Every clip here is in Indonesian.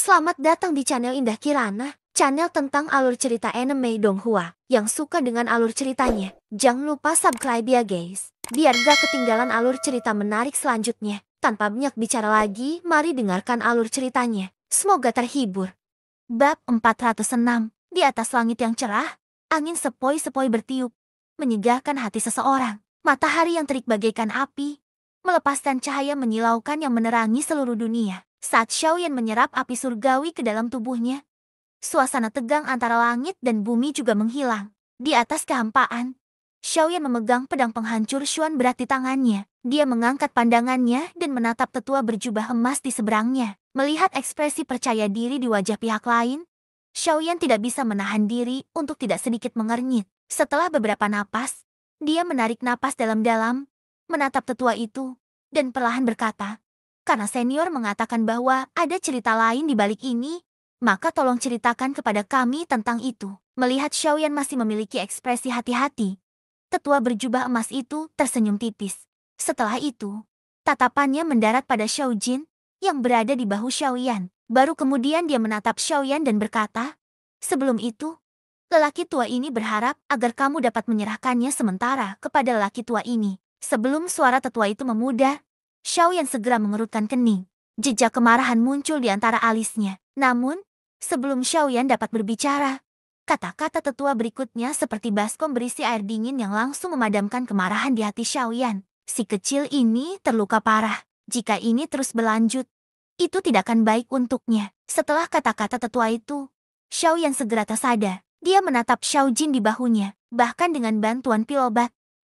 Selamat datang di channel Indah Kirana, channel tentang alur cerita anime Donghua. Yang suka dengan alur ceritanya, jangan lupa subscribe ya guys, biar gak ketinggalan alur cerita menarik selanjutnya. Tanpa banyak bicara lagi, mari dengarkan alur ceritanya. Semoga terhibur. Bab 406. Di atas langit yang cerah, angin sepoi-sepoi bertiup, menyegarkan hati seseorang. Matahari yang terik bagaikan api, melepaskan cahaya menyilaukan yang menerangi seluruh dunia. Saat Xiaoyan menyerap api surgawi ke dalam tubuhnya, suasana tegang antara langit dan bumi juga menghilang. Di atas kehampaan, Xiaoyan memegang pedang penghancur Xuan berat di tangannya. Dia mengangkat pandangannya dan menatap tetua berjubah emas di seberangnya. Melihat ekspresi percaya diri di wajah pihak lain, Xiaoyan tidak bisa menahan diri untuk tidak sedikit mengernyit. Setelah beberapa napas, dia menarik napas dalam-dalam, menatap tetua itu, dan perlahan berkata, "Karena senior mengatakan bahwa ada cerita lain di balik ini, maka tolong ceritakan kepada kami tentang itu." Melihat Xiaoyan masih memiliki ekspresi hati-hati, tetua berjubah emas itu tersenyum tipis. Setelah itu, tatapannya mendarat pada Xiaojin yang berada di bahu Xiaoyan. Baru kemudian dia menatap Xiaoyan dan berkata, "Sebelum itu, lelaki tua ini berharap agar kamu dapat menyerahkannya sementara kepada lelaki tua ini." Sebelum suara tetua itu memudar, Xiaoyan segera mengerutkan kening. Jejak kemarahan muncul di antara alisnya. Namun, sebelum Xiaoyan dapat berbicara, kata-kata tetua berikutnya seperti baskom berisi air dingin yang langsung memadamkan kemarahan di hati Xiaoyan. Si kecil ini terluka parah. Jika ini terus berlanjut, itu tidak akan baik untuknya. Setelah kata-kata tetua itu, Xiaoyan segera tersadar. Dia menatap Xiaojin di bahunya. Bahkan dengan bantuan pil obat,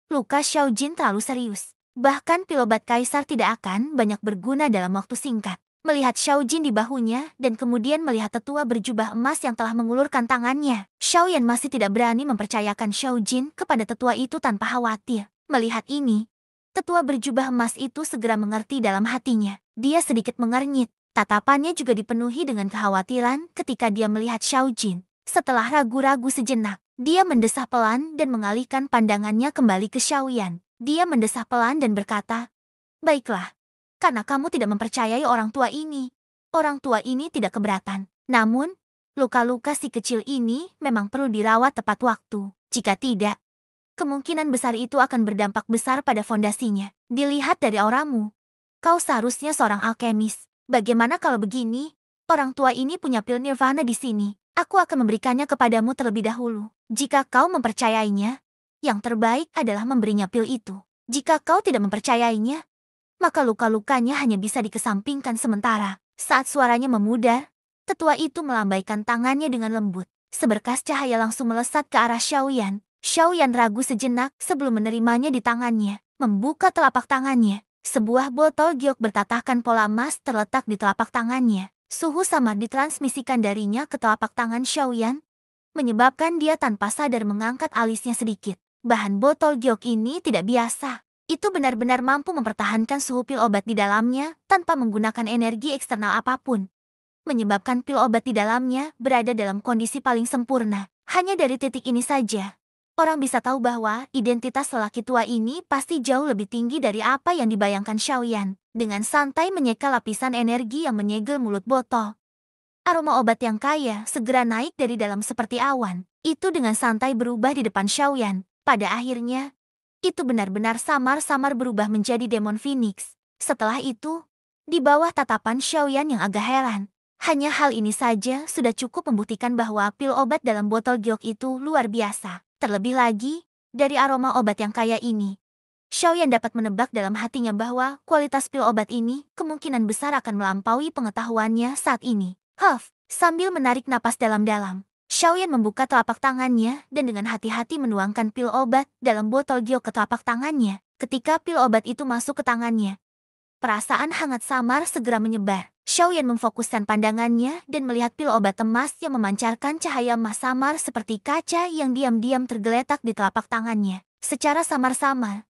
luka Xiaojin terlalu serius. Bahkan pil obat kaisar tidak akan banyak berguna dalam waktu singkat. Melihat Xiaojin di bahunya dan kemudian melihat tetua berjubah emas yang telah mengulurkan tangannya, Xiaoyan masih tidak berani mempercayakan Xiaojin kepada tetua itu tanpa khawatir. Melihat ini, tetua berjubah emas itu segera mengerti dalam hatinya. Dia sedikit mengernyit. Tatapannya juga dipenuhi dengan kekhawatiran ketika dia melihat Xiaojin. Setelah ragu-ragu sejenak, dia mendesah pelan dan mengalihkan pandangannya kembali ke Xiaoyan. Dia mendesah pelan dan berkata, "Baiklah, karena kamu tidak mempercayai orang tua ini. Orang tua ini tidak keberatan. Namun, luka-luka si kecil ini memang perlu dirawat tepat waktu. Jika tidak, kemungkinan besar itu akan berdampak besar pada fondasinya. Dilihat dari auramu, kau seharusnya seorang alkemis. Bagaimana kalau begini? Orang tua ini punya pil nirvana di sini. Aku akan memberikannya kepadamu terlebih dahulu. Jika kau mempercayainya, yang terbaik adalah memberinya pil itu. Jika kau tidak mempercayainya, maka luka-lukanya hanya bisa dikesampingkan sementara." Saat suaranya memudar, tetua itu melambaikan tangannya dengan lembut. Seberkas cahaya langsung melesat ke arah Xiaoyan. Xiaoyan ragu sejenak sebelum menerimanya di tangannya. Membuka telapak tangannya. Sebuah botol giok bertatahkan pola emas terletak di telapak tangannya. Suhu samar ditransmisikan darinya ke telapak tangan Xiaoyan, menyebabkan dia tanpa sadar mengangkat alisnya sedikit. Bahan botol giok ini tidak biasa. Itu benar-benar mampu mempertahankan suhu pil obat di dalamnya tanpa menggunakan energi eksternal apapun, menyebabkan pil obat di dalamnya berada dalam kondisi paling sempurna. Hanya dari titik ini saja, orang bisa tahu bahwa identitas lelaki tua ini pasti jauh lebih tinggi dari apa yang dibayangkan Xiaoyan. Dengan santai menyeka lapisan energi yang menyegel mulut botol, aroma obat yang kaya segera naik dari dalam seperti awan. Itu dengan santai berubah di depan Xiaoyan. Pada akhirnya, itu benar-benar samar-samar berubah menjadi demon Phoenix. Setelah itu, di bawah tatapan Xiaoyan yang agak heran, hanya hal ini saja sudah cukup membuktikan bahwa pil obat dalam botol giok itu luar biasa. Terlebih lagi, dari aroma obat yang kaya ini, Xiaoyan dapat menebak dalam hatinya bahwa kualitas pil obat ini kemungkinan besar akan melampaui pengetahuannya saat ini. Sambil menarik napas dalam-dalam, Xiaoyan membuka telapak tangannya dan dengan hati-hati menuangkan pil obat dalam botol giok ke telapak tangannya. Ketika pil obat itu masuk ke tangannya, perasaan hangat samar segera menyebar. Xiaoyan memfokuskan pandangannya dan melihat pil obat emas yang memancarkan cahaya emas samar seperti kaca yang diam-diam tergeletak di telapak tangannya. Secara samar-samar,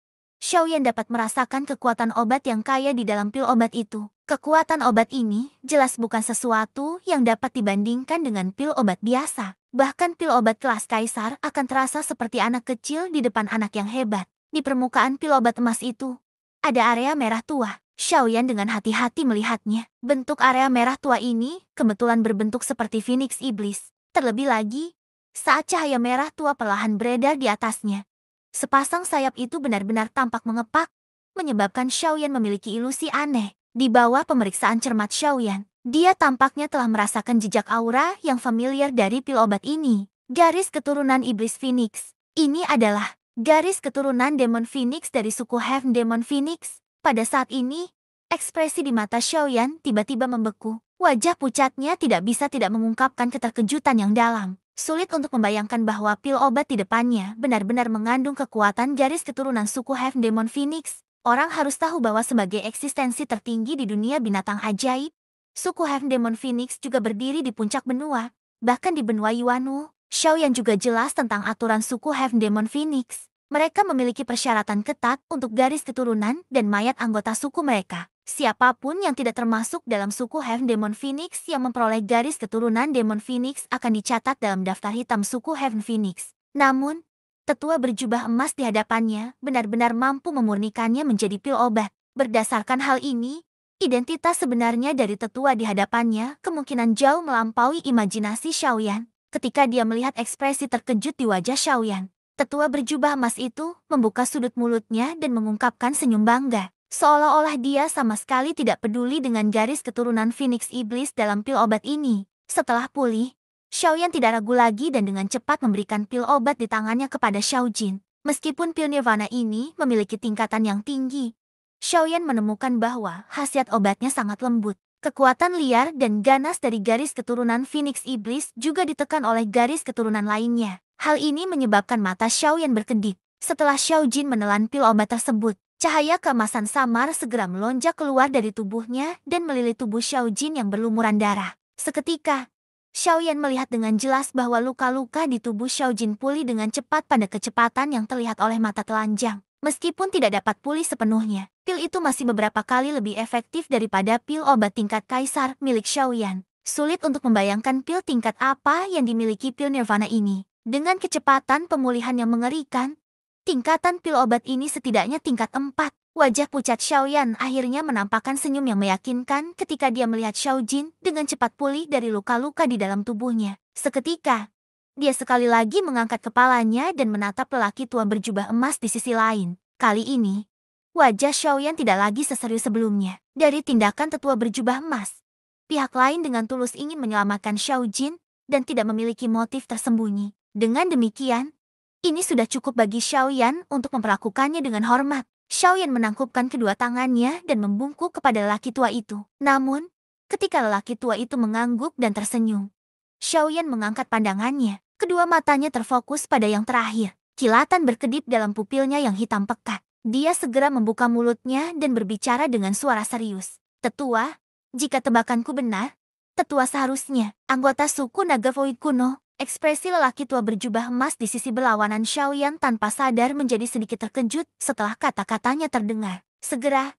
Xiaoyan dapat merasakan kekuatan obat yang kaya di dalam pil obat itu. Kekuatan obat ini jelas bukan sesuatu yang dapat dibandingkan dengan pil obat biasa. Bahkan pil obat kelas kaisar akan terasa seperti anak kecil di depan anak yang hebat. Di permukaan pil obat emas itu, ada area merah tua. Xiaoyan dengan hati-hati melihatnya. Bentuk area merah tua ini kebetulan berbentuk seperti Phoenix Iblis. Terlebih lagi, saat cahaya merah tua perlahan beredar di atasnya. Sepasang sayap itu benar-benar tampak mengepak, menyebabkan Xiaoyan memiliki ilusi aneh. Di bawah pemeriksaan cermat Xiaoyan, dia tampaknya telah merasakan jejak aura yang familiar dari pil obat ini. Garis keturunan Iblis Phoenix. Ini adalah garis keturunan Demon Phoenix dari suku Heaven Demon Phoenix. Pada saat ini, ekspresi di mata Xiaoyan tiba-tiba membeku. Wajah pucatnya tidak bisa tidak mengungkapkan keterkejutan yang dalam. Sulit untuk membayangkan bahwa pil obat di depannya benar-benar mengandung kekuatan garis keturunan suku Heaven Demon Phoenix. Orang harus tahu bahwa sebagai eksistensi tertinggi di dunia binatang ajaib, suku Heaven Demon Phoenix juga berdiri di puncak benua. Bahkan di benua Yuanu, Xiaoyan juga jelas tentang aturan suku Heaven Demon Phoenix. Mereka memiliki persyaratan ketat untuk garis keturunan dan mayat anggota suku mereka. Siapapun yang tidak termasuk dalam suku Heaven Demon Phoenix yang memperoleh garis keturunan Demon Phoenix akan dicatat dalam daftar hitam suku Heaven Phoenix. Namun, tetua berjubah emas di hadapannya benar-benar mampu memurnikannya menjadi pil obat. Berdasarkan hal ini, identitas sebenarnya dari tetua di hadapannya kemungkinan jauh melampaui imajinasi Xiaoyan. Ketika dia melihat ekspresi terkejut di wajah Xiaoyan, tetua berjubah emas itu membuka sudut mulutnya dan mengungkapkan senyum bangga. Seolah-olah dia sama sekali tidak peduli dengan garis keturunan Phoenix Iblis dalam pil obat ini. Setelah pulih, Xiaoyan tidak ragu lagi dan dengan cepat memberikan pil obat di tangannya kepada Xiaojin. Meskipun pil Nirvana ini memiliki tingkatan yang tinggi, Xiaoyan menemukan bahwa khasiat obatnya sangat lembut. Kekuatan liar dan ganas dari garis keturunan Phoenix Iblis juga ditekan oleh garis keturunan lainnya. Hal ini menyebabkan mata Xiaoyan berkedip. Setelah Xiaojin menelan pil obat tersebut, cahaya keemasan samar segera melonjak keluar dari tubuhnya dan melilit tubuh Xiaojin yang berlumuran darah. Seketika, Xiaoyan melihat dengan jelas bahwa luka-luka di tubuh Xiaojin pulih dengan cepat pada kecepatan yang terlihat oleh mata telanjang. Meskipun tidak dapat pulih sepenuhnya, pil itu masih beberapa kali lebih efektif daripada pil obat tingkat kaisar milik Xiaoyan. Sulit untuk membayangkan pil tingkat apa yang dimiliki pil Nirvana ini. Dengan kecepatan pemulihan yang mengerikan, tingkatan pil obat ini setidaknya tingkat 4. Wajah pucat Xiaoyan akhirnya menampakkan senyum yang meyakinkan ketika dia melihat Xiaojin dengan cepat pulih dari luka-luka di dalam tubuhnya. Seketika, dia sekali lagi mengangkat kepalanya dan menatap lelaki tua berjubah emas di sisi lain. Kali ini, wajah Xiaoyan tidak lagi seserius sebelumnya. Dari tindakan tetua berjubah emas, pihak lain dengan tulus ingin menyelamatkan Xiaojin dan tidak memiliki motif tersembunyi. Dengan demikian, ini sudah cukup bagi Xiaoyan untuk memperlakukannya dengan hormat. Xiaoyan menangkupkan kedua tangannya dan membungkuk kepada lelaki tua itu. Namun, ketika lelaki tua itu mengangguk dan tersenyum, Xiaoyan mengangkat pandangannya. Kedua matanya terfokus pada yang terakhir. Kilatan berkedip dalam pupilnya yang hitam pekat. Dia segera membuka mulutnya dan berbicara dengan suara serius. Tetua, jika tebakanku benar, tetua seharusnya anggota suku Naga Void kuno. Ekspresi lelaki tua berjubah emas di sisi berlawanan Xiaoyan tanpa sadar menjadi sedikit terkejut setelah kata-katanya terdengar. Segera,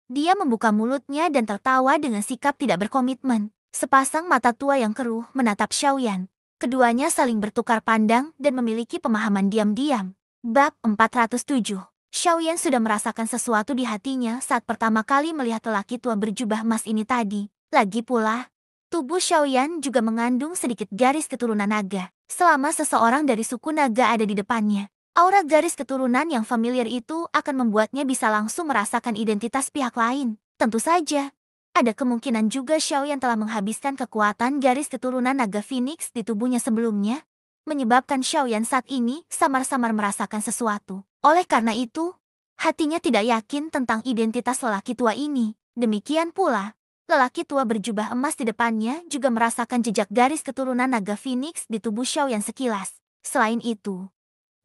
dia membuka mulutnya dan tertawa dengan sikap tidak berkomitmen. Sepasang mata tua yang keruh menatap Xiaoyan. Keduanya saling bertukar pandang dan memiliki pemahaman diam-diam. Bab 407. Xiaoyan sudah merasakan sesuatu di hatinya saat pertama kali melihat lelaki tua berjubah emas ini tadi. Lagi pula, tubuh Xiaoyan juga mengandung sedikit garis keturunan naga. Selama seseorang dari suku naga ada di depannya, aura garis keturunan yang familiar itu akan membuatnya bisa langsung merasakan identitas pihak lain. Tentu saja, ada kemungkinan juga Xiaoyan telah menghabiskan kekuatan garis keturunan naga Phoenix di tubuhnya sebelumnya, menyebabkan Xiaoyan saat ini samar-samar merasakan sesuatu. Oleh karena itu, hatinya tidak yakin tentang identitas lelaki tua ini. Demikian pula, lelaki tua berjubah emas di depannya juga merasakan jejak garis keturunan naga Phoenix di tubuh Xiaoyan sekilas. Selain itu,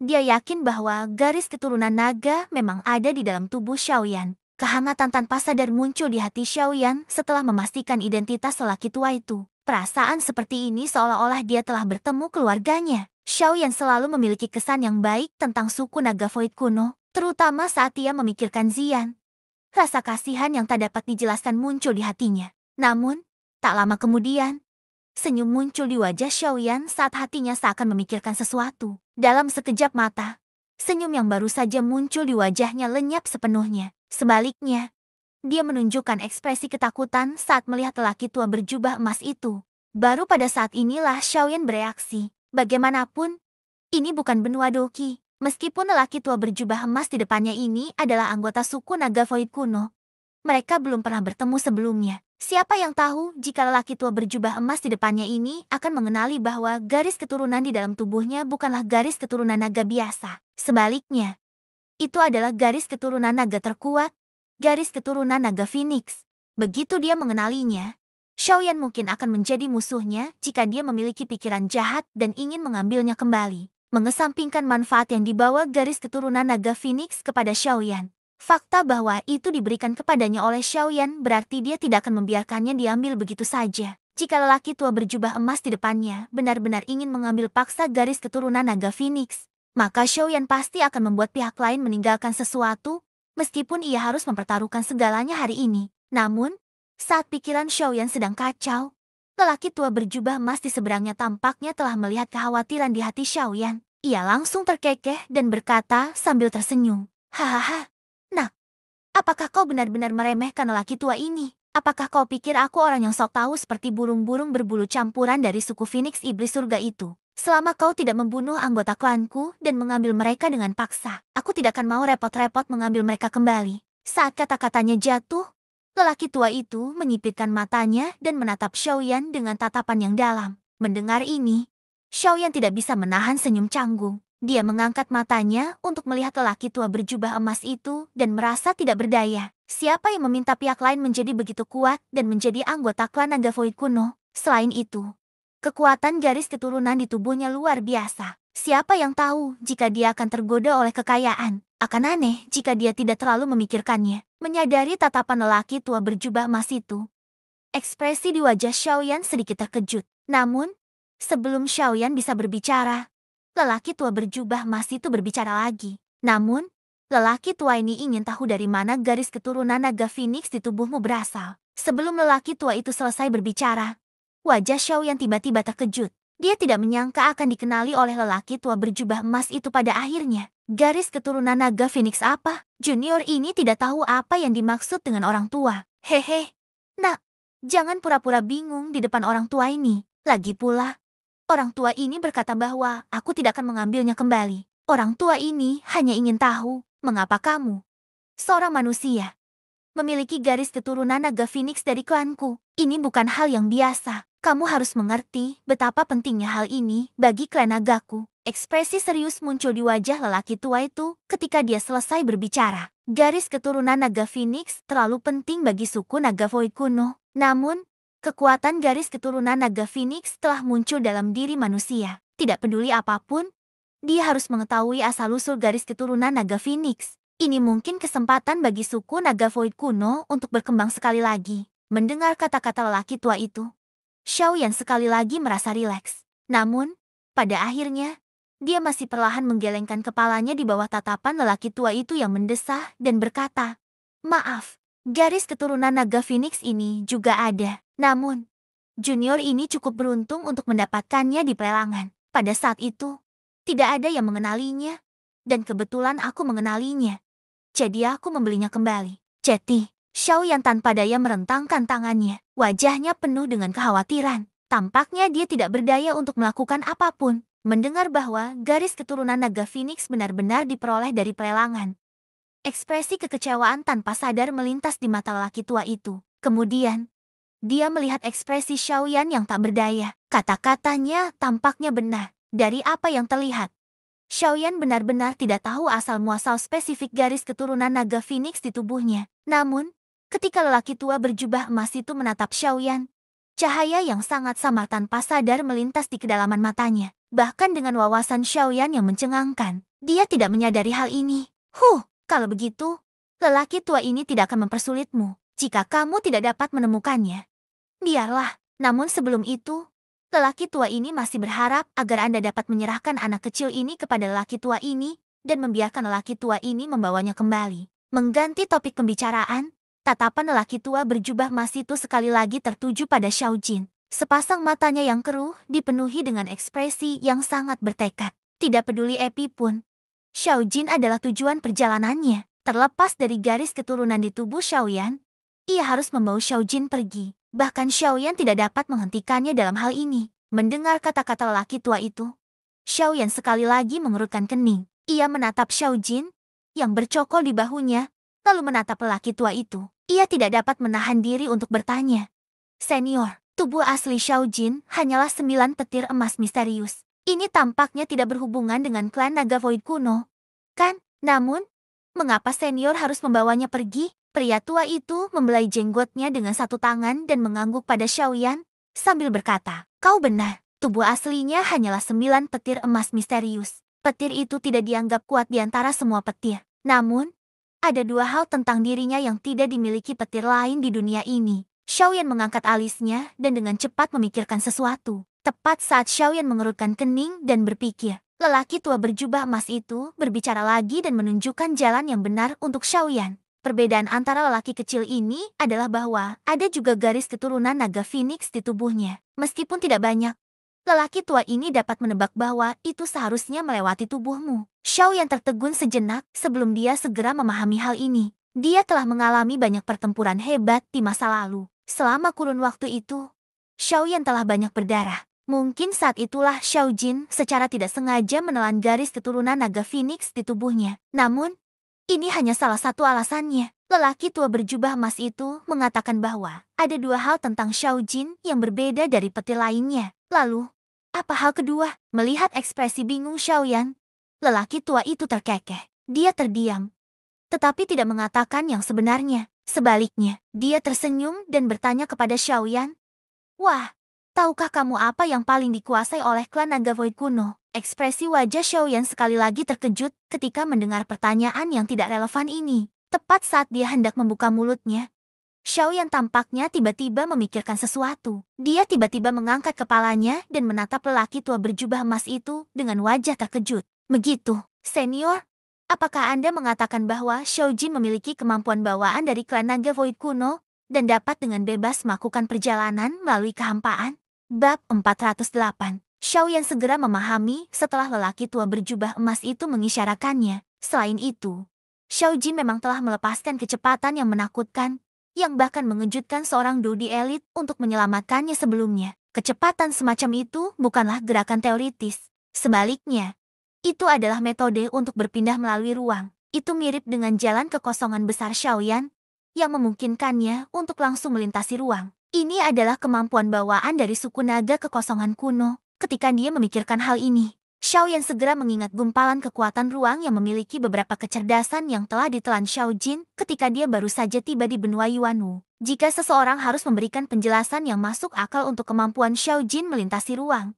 dia yakin bahwa garis keturunan naga memang ada di dalam tubuh Xiaoyan. Kehangatan tanpa sadar muncul di hati Xiaoyan setelah memastikan identitas lelaki tua itu. Perasaan seperti ini seolah-olah dia telah bertemu keluarganya. Xiaoyan selalu memiliki kesan yang baik tentang suku Naga Void kuno, terutama saat ia memikirkan Zian. Rasa kasihan yang tak dapat dijelaskan muncul di hatinya. Namun, tak lama kemudian, senyum muncul di wajah Xiaoyan saat hatinya seakan memikirkan sesuatu. Dalam sekejap mata, senyum yang baru saja muncul di wajahnya lenyap sepenuhnya. Sebaliknya, dia menunjukkan ekspresi ketakutan saat melihat lelaki tua berjubah emas itu. Baru pada saat inilah Xiaoyan bereaksi. Bagaimanapun, ini bukan benua Doqi. Meskipun lelaki tua berjubah emas di depannya ini adalah anggota suku naga Void kuno, mereka belum pernah bertemu sebelumnya. Siapa yang tahu jika lelaki tua berjubah emas di depannya ini akan mengenali bahwa garis keturunan di dalam tubuhnya bukanlah garis keturunan naga biasa. Sebaliknya, itu adalah garis keturunan naga terkuat, garis keturunan naga Phoenix. Begitu dia mengenalinya, Xiaoyan mungkin akan menjadi musuhnya jika dia memiliki pikiran jahat dan ingin mengambilnya kembali. Mengesampingkan manfaat yang dibawa garis keturunan naga Phoenix kepada Xiaoyan, fakta bahwa itu diberikan kepadanya oleh Xiaoyan berarti dia tidak akan membiarkannya diambil begitu saja. Jika lelaki tua berjubah emas di depannya benar-benar ingin mengambil paksa garis keturunan naga Phoenix, maka Xiaoyan pasti akan membuat pihak lain meninggalkan sesuatu, meskipun ia harus mempertaruhkan segalanya hari ini. Namun, saat pikiran Xiaoyan sedang kacau, lelaki tua berjubah emas di seberangnya tampaknya telah melihat kekhawatiran di hati Xiaoyan. Ia langsung terkekeh dan berkata sambil tersenyum, "Hahaha, nak, apakah kau benar-benar meremehkan lelaki tua ini? Apakah kau pikir aku orang yang sok tahu seperti burung-burung berbulu campuran dari suku Phoenix Iblis Surga itu? Selama kau tidak membunuh anggota klanku dan mengambil mereka dengan paksa, aku tidak akan mau repot-repot mengambil mereka kembali." Saat kata-katanya jatuh, lelaki tua itu menyipitkan matanya dan menatap Xiaoyan dengan tatapan yang dalam. Mendengar ini, Xiaoyan tidak bisa menahan senyum canggung. Dia mengangkat matanya untuk melihat lelaki tua berjubah emas itu dan merasa tidak berdaya. Siapa yang meminta pihak lain menjadi begitu kuat dan menjadi anggota klan naga Void kuno? Selain itu, kekuatan garis keturunan di tubuhnya luar biasa. Siapa yang tahu jika dia akan tergoda oleh kekayaan? Akan aneh jika dia tidak terlalu memikirkannya. Menyadari tatapan lelaki tua berjubah emas itu, ekspresi di wajah Xiaoyan sedikit terkejut. Namun, sebelum Xiaoyan bisa berbicara, lelaki tua berjubah emas itu berbicara lagi. Namun, lelaki tua ini ingin tahu dari mana garis keturunan naga Phoenix di tubuhmu berasal. Sebelum lelaki tua itu selesai berbicara, wajah Xiaoyan tiba-tiba terkejut. Dia tidak menyangka akan dikenali oleh lelaki tua berjubah emas itu pada akhirnya. Garis keturunan naga Phoenix apa? Junior ini tidak tahu apa yang dimaksud dengan orang tua. Hehe. Nak, jangan pura-pura bingung di depan orang tua ini. Lagi pula, orang tua ini berkata bahwa aku tidak akan mengambilnya kembali. Orang tua ini hanya ingin tahu mengapa kamu, seorang manusia, memiliki garis keturunan naga Phoenix dari klanku. Ini bukan hal yang biasa. Kamu harus mengerti betapa pentingnya hal ini bagi klan nagaku. Ekspresi serius muncul di wajah lelaki tua itu ketika dia selesai berbicara. Garis keturunan naga Phoenix terlalu penting bagi suku naga Void kuno. Namun, kekuatan garis keturunan naga Phoenix telah muncul dalam diri manusia. Tidak peduli apapun, dia harus mengetahui asal-usul garis keturunan naga Phoenix. Ini mungkin kesempatan bagi suku naga Void kuno untuk berkembang sekali lagi. Mendengar kata-kata lelaki tua itu, Xiaoyan sekali lagi merasa rileks. Namun, pada akhirnya, dia masih perlahan menggelengkan kepalanya di bawah tatapan lelaki tua itu yang mendesah dan berkata, "Maaf, garis keturunan naga Phoenix ini juga ada. Namun, junior ini cukup beruntung untuk mendapatkannya di pelelangan. Pada saat itu, tidak ada yang mengenalinya, dan kebetulan aku mengenalinya. Jadi aku membelinya kembali." Ceti, Xiaoyan tanpa daya merentangkan tangannya. Wajahnya penuh dengan kekhawatiran. Tampaknya dia tidak berdaya untuk melakukan apapun. Mendengar bahwa garis keturunan naga Phoenix benar-benar diperoleh dari pelelangan, ekspresi kekecewaan tanpa sadar melintas di mata lelaki tua itu. Kemudian, dia melihat ekspresi Xiaoyan yang tak berdaya. Kata-katanya tampaknya benar. Dari apa yang terlihat, Xiaoyan benar-benar tidak tahu asal-muasal spesifik garis keturunan naga Phoenix di tubuhnya. Namun, ketika lelaki tua berjubah emas itu menatap Xiaoyan, cahaya yang sangat samar tanpa sadar melintas di kedalaman matanya. Bahkan dengan wawasan Xiaoyan yang mencengangkan, dia tidak menyadari hal ini. Kalau begitu, lelaki tua ini tidak akan mempersulitmu. Jika kamu tidak dapat menemukannya, biarlah. Namun sebelum itu, lelaki tua ini masih berharap agar Anda dapat menyerahkan anak kecil ini kepada lelaki tua ini dan membiarkan lelaki tua ini membawanya kembali. Mengganti topik pembicaraan, tatapan lelaki tua berjubah emas itu sekali lagi tertuju pada Xiaojin. Sepasang matanya yang keruh dipenuhi dengan ekspresi yang sangat bertekad. Tidak peduli Epi pun, Xiaojin adalah tujuan perjalanannya. Terlepas dari garis keturunan di tubuh Xiaoyan, Ia harus membawa Xiao Jin pergi. Bahkan Xiao Yan tidak dapat menghentikannya dalam hal ini. Mendengar kata-kata lelaki tua itu, Xiao Yan sekali lagi mengerutkan kening. Ia menatap Xiao Jin yang bercokol di bahunya, lalu menatap lelaki tua itu. Ia tidak dapat menahan diri untuk bertanya. Senior, tubuh asli Xiao Jin hanyalah 9 petir emas misterius. Ini tampaknya tidak berhubungan dengan klan naga Void kuno. Kan? Namun, mengapa senior harus membawanya pergi? Pria tua itu membelai jenggotnya dengan satu tangan dan mengangguk pada Xiao Yan sambil berkata, kau benar, tubuh aslinya hanyalah 9 petir emas misterius. Petir itu tidak dianggap kuat di antara semua petir. Namun, ada dua hal tentang dirinya yang tidak dimiliki petir lain di dunia ini. Xiao Yan mengangkat alisnya dan dengan cepat memikirkan sesuatu. Tepat saat Xiao Yan mengerutkan kening dan berpikir, lelaki tua berjubah emas itu berbicara lagi dan menunjukkan jalan yang benar untuk Xiao Yan. Perbedaan antara lelaki kecil ini adalah bahwa ada juga garis keturunan naga Phoenix di tubuhnya. Meskipun tidak banyak, lelaki tua ini dapat menebak bahwa itu seharusnya melewati tubuhmu. Xiao Yan tertegun sejenak sebelum dia segera memahami hal ini. Dia telah mengalami banyak pertempuran hebat di masa lalu. Selama kurun waktu itu, Xiao Yan telah banyak berdarah. Mungkin saat itulah Xiao Jin secara tidak sengaja menelan garis keturunan naga Phoenix di tubuhnya. Namun, ini hanya salah satu alasannya. Lelaki tua berjubah emas itu mengatakan bahwa ada dua hal tentang Xiao Jin yang berbeda dari petir lainnya. Lalu, apa hal kedua? Melihat ekspresi bingung Xiao Yan, lelaki tua itu terkekeh. Dia terdiam, tetapi tidak mengatakan yang sebenarnya. Sebaliknya, dia tersenyum dan bertanya kepada Xiao Yan, wah, tahukah kamu apa yang paling dikuasai oleh klan naga Void kuno? Ekspresi wajah Xiao Yan sekali lagi terkejut ketika mendengar pertanyaan yang tidak relevan ini. Tepat saat dia hendak membuka mulutnya, Xiao Yan tampaknya tiba-tiba memikirkan sesuatu. Dia tiba-tiba mengangkat kepalanya dan menatap lelaki tua berjubah emas itu dengan wajah terkejut. Begitu, senior, apakah Anda mengatakan bahwa Xiao Jin memiliki kemampuan bawaan dari klan naga Void kuno dan dapat dengan bebas melakukan perjalanan melalui kehampaan? Bab 408. Xiao Yan segera memahami setelah lelaki tua berjubah emas itu mengisyaratkannya. Selain itu, Xiao Jin memang telah melepaskan kecepatan yang menakutkan, yang bahkan mengejutkan seorang Dodi elit untuk menyelamatkannya sebelumnya. Kecepatan semacam itu bukanlah gerakan teoritis. Sebaliknya, itu adalah metode untuk berpindah melalui ruang. Itu mirip dengan jalan kekosongan besar Xiao Yan, yang memungkinkannya untuk langsung melintasi ruang. Ini adalah kemampuan bawaan dari suku naga kekosongan kuno. Ketika dia memikirkan hal ini, Xiao Yan segera mengingat gumpalan kekuatan ruang yang memiliki beberapa kecerdasan yang telah ditelan Xiao Jin ketika dia baru saja tiba di benua Yuanwu. Jika seseorang harus memberikan penjelasan yang masuk akal untuk kemampuan Xiao Jin melintasi ruang,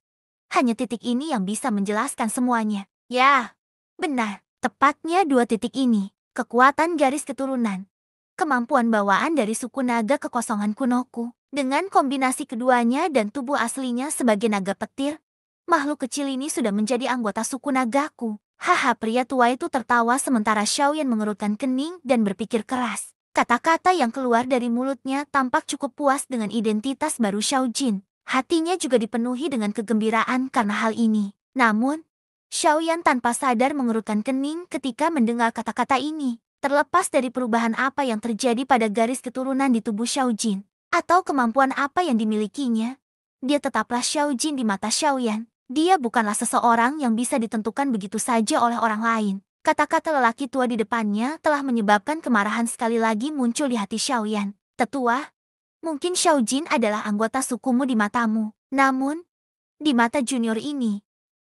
hanya titik ini yang bisa menjelaskan semuanya. Ya, benar. Tepatnya dua titik ini. Kekuatan garis keturunan. Kemampuan bawaan dari suku naga kekosongan kunoku. Dengan kombinasi keduanya dan tubuh aslinya sebagai naga petir, makhluk kecil ini sudah menjadi anggota suku nagaku. Haha, pria tua itu tertawa sementara Xiao Yan mengerutkan kening dan berpikir keras. Kata-kata yang keluar dari mulutnya tampak cukup puas dengan identitas baru Xiao Jin. Hatinya juga dipenuhi dengan kegembiraan karena hal ini. Namun, Xiao Yan tanpa sadar mengerutkan kening ketika mendengar kata-kata ini. Terlepas dari perubahan apa yang terjadi pada garis keturunan di tubuh Xiao Jin, atau kemampuan apa yang dimilikinya, dia tetaplah Xiao Jin di mata Xiao Yan. Dia bukanlah seseorang yang bisa ditentukan begitu saja oleh orang lain. Kata-kata lelaki tua di depannya telah menyebabkan kemarahan sekali lagi muncul di hati Xiao Yan. Tetua, mungkin Xiao Jin adalah anggota sukumu di matamu. Namun, di mata junior ini,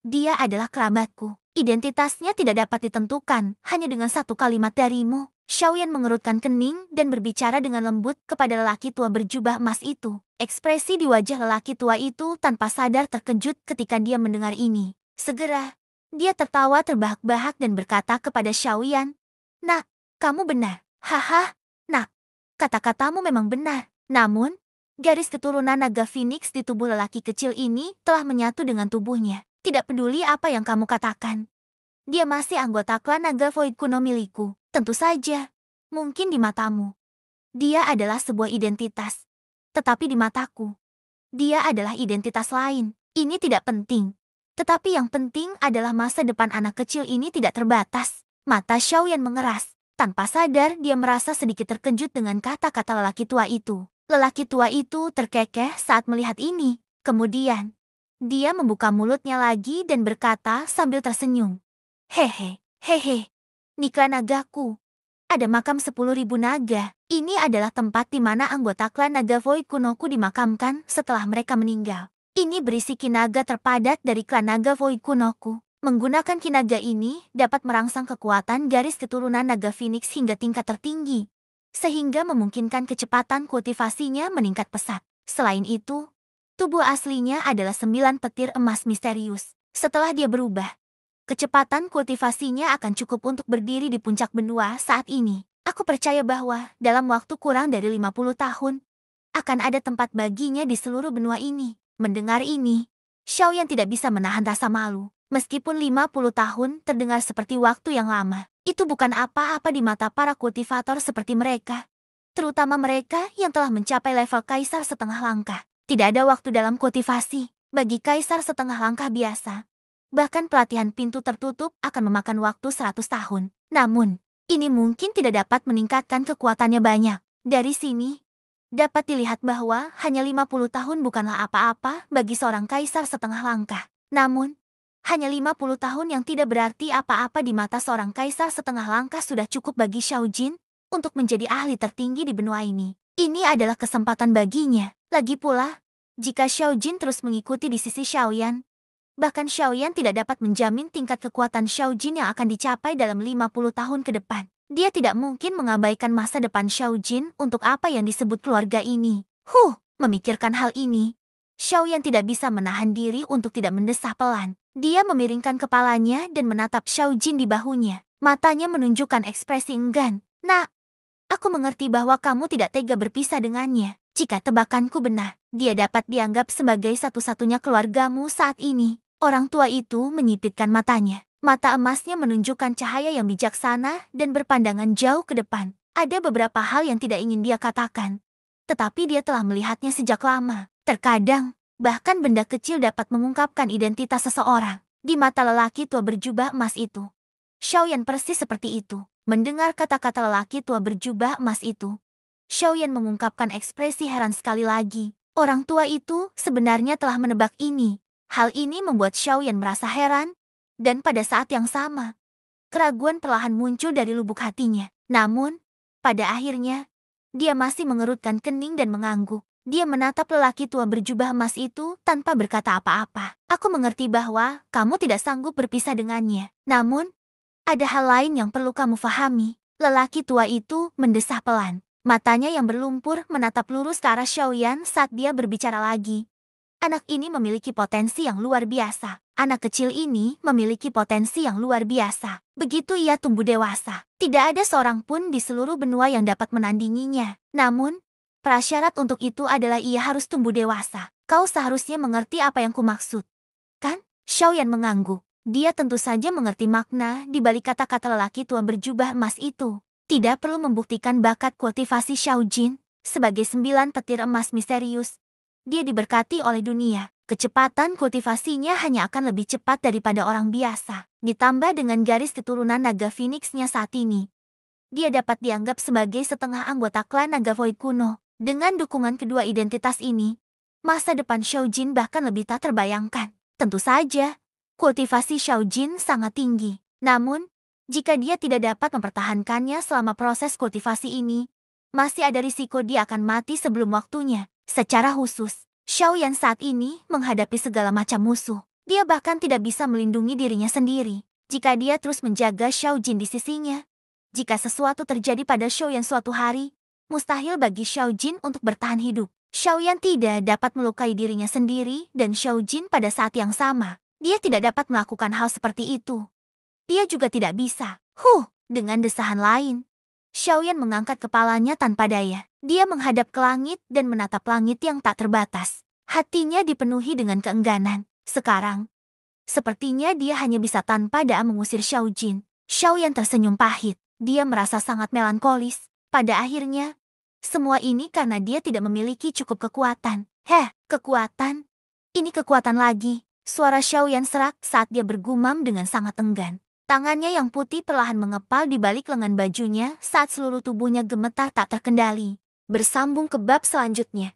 dia adalah kerabatku. Identitasnya tidak dapat ditentukan hanya dengan satu kalimat darimu. Xiao Yan mengerutkan kening dan berbicara dengan lembut kepada lelaki tua berjubah emas itu. Ekspresi di wajah lelaki tua itu tanpa sadar terkejut ketika dia mendengar ini. Segera, dia tertawa terbahak-bahak dan berkata kepada Xiao Yan, "Nak, kamu benar. Haha, nak, kata-katamu memang benar." Namun, garis keturunan naga Phoenix di tubuh lelaki kecil ini telah menyatu dengan tubuhnya. Tidak peduli apa yang kamu katakan, dia masih anggota klan naga Void kuno milikku. Tentu saja, mungkin di matamu, dia adalah sebuah identitas. Tetapi di mataku, dia adalah identitas lain. Ini tidak penting. Tetapi yang penting adalah masa depan anak kecil ini tidak terbatas. Mata Xiao Yan mengeras. Tanpa sadar, dia merasa sedikit terkejut dengan kata-kata lelaki tua itu. Lelaki tua itu terkekeh saat melihat ini. Kemudian, dia membuka mulutnya lagi dan berkata sambil tersenyum. Hehe, hehe, Nikla nagaku. Ada makam 10.000 naga. Ini adalah tempat di mana anggota klan naga Void kunoku dimakamkan setelah mereka meninggal. Ini berisi kinaga terpadat dari klan naga Void kunoku. Menggunakan kinaga ini dapat merangsang kekuatan garis keturunan naga Phoenix hingga tingkat tertinggi, sehingga memungkinkan kecepatan kultivasinya meningkat pesat. Selain itu, tubuh aslinya adalah 9 petir emas misterius. Setelah dia berubah, kecepatan kultivasinya akan cukup untuk berdiri di puncak benua saat ini. Aku percaya bahwa dalam waktu kurang dari 50 tahun, akan ada tempat baginya di seluruh benua ini. Mendengar ini, Xiaoyan tidak bisa menahan rasa malu. Meskipun 50 tahun terdengar seperti waktu yang lama, itu bukan apa-apa di mata para kultivator seperti mereka. Terutama mereka yang telah mencapai level kaisar setengah langkah. Tidak ada waktu dalam kultivasi bagi kaisar setengah langkah biasa. Bahkan pelatihan pintu tertutup akan memakan waktu 100 tahun. Namun, ini mungkin tidak dapat meningkatkan kekuatannya banyak. Dari sini, dapat dilihat bahwa hanya 50 tahun bukanlah apa-apa bagi seorang kaisar setengah langkah. Namun, hanya 50 tahun yang tidak berarti apa-apa di mata seorang kaisar setengah langkah sudah cukup bagi Xiao Jin untuk menjadi ahli tertinggi di benua ini. Ini adalah kesempatan baginya. Lagi pula, jika Xiao Jin terus mengikuti di sisi Xiaoyan, bahkan Xiaoyan tidak dapat menjamin tingkat kekuatan Xiao Jin yang akan dicapai dalam 50 tahun ke depan. Dia tidak mungkin mengabaikan masa depan Xiao Jin untuk apa yang disebut keluarga ini. Memikirkan hal ini, Xiaoyan tidak bisa menahan diri untuk tidak mendesah pelan. Dia memiringkan kepalanya dan menatap Xiao Jin di bahunya. Matanya menunjukkan ekspresi enggan. Nak, aku mengerti bahwa kamu tidak tega berpisah dengannya. Jika tebakanku benar, dia dapat dianggap sebagai satu-satunya keluargamu saat ini. Orang tua itu menyipitkan matanya. Mata emasnya menunjukkan cahaya yang bijaksana dan berpandangan jauh ke depan. Ada beberapa hal yang tidak ingin dia katakan, tetapi dia telah melihatnya sejak lama. Terkadang, bahkan benda kecil dapat mengungkapkan identitas seseorang. Di mata lelaki tua berjubah emas itu, Xiaoyan persis seperti itu. Mendengar kata-kata lelaki tua berjubah emas itu, Xiaoyan mengungkapkan ekspresi heran sekali lagi. Orang tua itu sebenarnya telah menebak ini. Hal ini membuat Xiaoyan merasa heran, dan pada saat yang sama, keraguan perlahan muncul dari lubuk hatinya. Namun, pada akhirnya, dia masih mengerutkan kening dan mengangguk. Dia menatap lelaki tua berjubah emas itu tanpa berkata apa-apa. Aku mengerti bahwa kamu tidak sanggup berpisah dengannya. Namun, ada hal lain yang perlu kamu fahami. Lelaki tua itu mendesah pelan. Matanya yang berlumpur menatap lurus ke arah Xiaoyan saat dia berbicara lagi. Anak ini memiliki potensi yang luar biasa. Anak kecil ini memiliki potensi yang luar biasa. Begitu ia tumbuh dewasa, tidak ada seorang pun di seluruh benua yang dapat menandinginya. Namun, prasyarat untuk itu adalah ia harus tumbuh dewasa. Kau seharusnya mengerti apa yang kumaksud, kan? Xiaoyan mengangguk. Dia tentu saja mengerti makna di balik kata-kata lelaki tua berjubah emas itu. Tidak perlu membuktikan bakat kultivasi Xiao Jin sebagai 9 petir emas misterius. Dia diberkati oleh dunia. Kecepatan kultivasinya hanya akan lebih cepat daripada orang biasa. Ditambah dengan garis keturunan naga Phoenix-nya saat ini, dia dapat dianggap sebagai setengah anggota klan naga Void kuno. Dengan dukungan kedua identitas ini, masa depan Xiao Jin bahkan lebih tak terbayangkan. Tentu saja, kultivasi Xiao Jin sangat tinggi. Namun, jika dia tidak dapat mempertahankannya selama proses kultivasi ini, masih ada risiko dia akan mati sebelum waktunya. Secara khusus, Xiaoyan saat ini menghadapi segala macam musuh. Dia bahkan tidak bisa melindungi dirinya sendiri. Jika dia terus menjaga Xiao Jin di sisinya, jika sesuatu terjadi pada Xiaoyan suatu hari, mustahil bagi Xiao Jin untuk bertahan hidup. Xiaoyan tidak dapat melukai dirinya sendiri dan Xiao Jin pada saat yang sama. Dia tidak dapat melakukan hal seperti itu. Dia juga tidak bisa. Dengan desahan lain, Xiaoyan mengangkat kepalanya tanpa daya. Dia menghadap ke langit dan menatap langit yang tak terbatas. Hatinya dipenuhi dengan keengganan. Sekarang, sepertinya dia hanya bisa tanpa daya mengusir Xiao Jin. Xiaoyan tersenyum pahit. Dia merasa sangat melankolis. Pada akhirnya, semua ini karena dia tidak memiliki cukup kekuatan. Kekuatan? Ini kekuatan lagi. Suara Xiaoyan serak saat dia bergumam dengan sangat enggan. Tangannya yang putih perlahan mengepal di balik lengan bajunya saat seluruh tubuhnya gemetar tak terkendali. Bersambung ke bab selanjutnya.